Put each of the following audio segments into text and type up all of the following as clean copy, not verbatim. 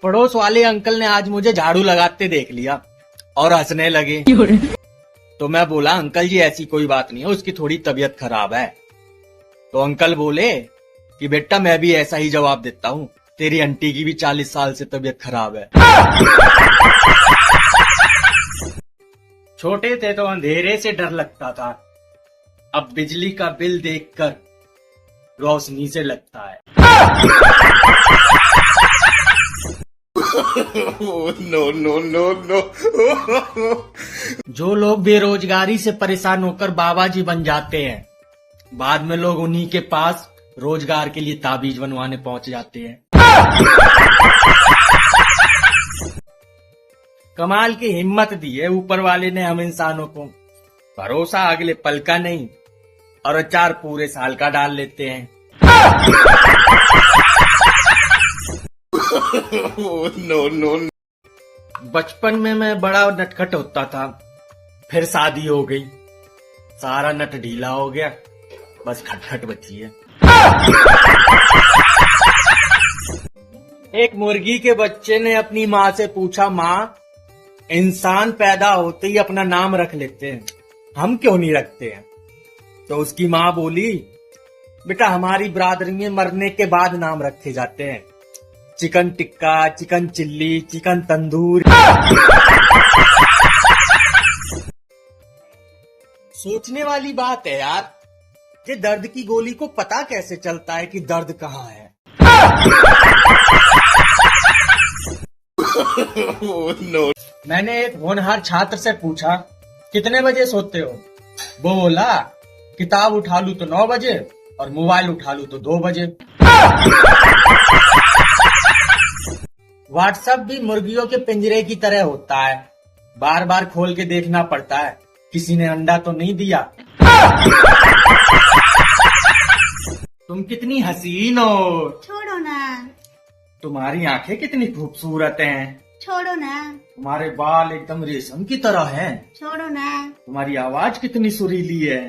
पड़ोस वाले अंकल ने आज मुझे झाड़ू लगाते देख लिया और हंसने लगे। तो मैं बोला अंकल जी ऐसी कोई बात नहीं है, उसकी थोड़ी तबीयत खराब है। तो अंकल बोले कि बेटा मैं भी ऐसा ही जवाब देता हूँ, तेरी आंटी की भी 40 साल से तबीयत खराब है। छोटे थे तो अंधेरे से डर लगता था, अब बिजली का बिल देखकर रोशनी से लगता है। No no no no. जो लोग बेरोजगारी से परेशान होकर बाबा जी बन जाते हैं, बाद में लोग उन्हीं के पास रोजगार के लिए ताबीज बनवाने पहुंच जाते हैं। कमाल की हिम्मत दी है ऊपर वाले ने हम इंसानों को। भरोसा अगले पल का नहीं और अचार पूरे साल का डाल लेते हैं। No no. बचपन में मैं बड़ा नटखट होता था, फिर शादी हो गई, सारा नट ढीला हो गया, बस खटखट बची है। एक मुर्गी के बच्चे ने अपनी माँ से पूछा, माँ इंसान पैदा होते ही अपना नाम रख लेते हैं, हम क्यों नहीं रखते हैं? तो उसकी माँ बोली, बेटा हमारी बिरादरी में मरने के बाद नाम रखे जाते हैं, chicken tikka, chicken chilli, chicken tandoor. सोचने वाली बात है यार कि दर्द की गोली को पता कैसे चलता है कि दर्द कहाँ है। नो। मैंने एक होनहार छात्र से पूछा, कितने बजे सोते हो? वो बोला, किताब उठा लूं तो 9 बजे और मोबाइल उठा लूं तो 2 बजे। व्हाट्सएप भी मुर्गियों के पिंजरे की तरह होता है, बार बार खोल के देखना पड़ता है किसी ने अंडा तो नहीं दिया। तुम कितनी हसीन हो। छोड़ो ना। तुम्हारी आंखें कितनी खूबसूरत हैं। छोड़ो ना। तुम्हारे बाल एकदम रेशम की तरह हैं। छोड़ो ना। तुम्हारी आवाज कितनी सुरीली है।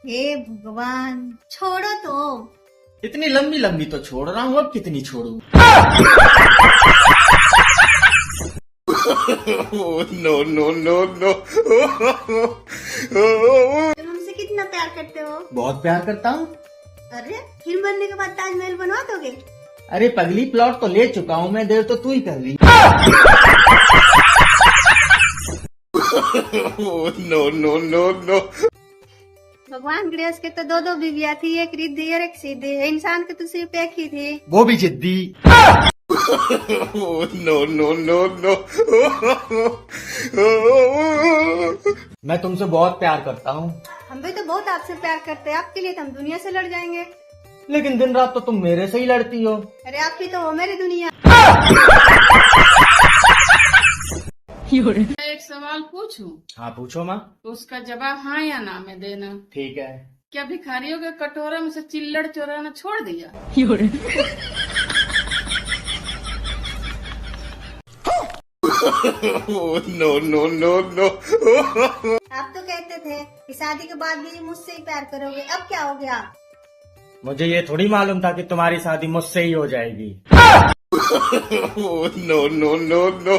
हे भगवान, छोड़ो तो। इतनी लंबी लंबी तो छोड़ रहा हूँ, अब कितनी छोड़ू? No no no no. तुम हमसे कितना प्यार करते हो? बहुत प्यार करता हूँ। अरे फिल्म बनने के बाद ताजमहल बनवा दोगे? अरे पगली, प्लॉट तो ले चुका हूँ मैं, देर तो तू ही कर ली। No no no no. भगवान गणेश के तो 2 बीवियां थी, एक रिद्धि और एक सिद्धि। इंसान के तो सिर्फ एक ही थी, वो भी जिद्दी। No no no no. मैं तुमसे बहुत प्यार करता हूँ। हम भी तो बहुत आपसे प्यार करते हैं, आपके लिए तो हम दुनिया से लड़ जाएंगे। लेकिन दिन रात तो तुम मेरे से ही लड़ती हो। अरे आप ही तो हो मेरी दुनिया। मैं एक सवाल पूछूं? हाँ पूछो माँ। उसका जवाब हाँ या ना में देना। ठीक है। क्या भिखारियों के कटोरे में से चिल्लड़ चोराना छोड़ दिया? No no no no. आप तो कहते थे कि शादी के बाद भी मुझसे ही प्यार करोगे, अब क्या हो गया? मुझे ये थोड़ी मालूम था कि तुम्हारी शादी मुझसे ही हो जाएगी। No no no no.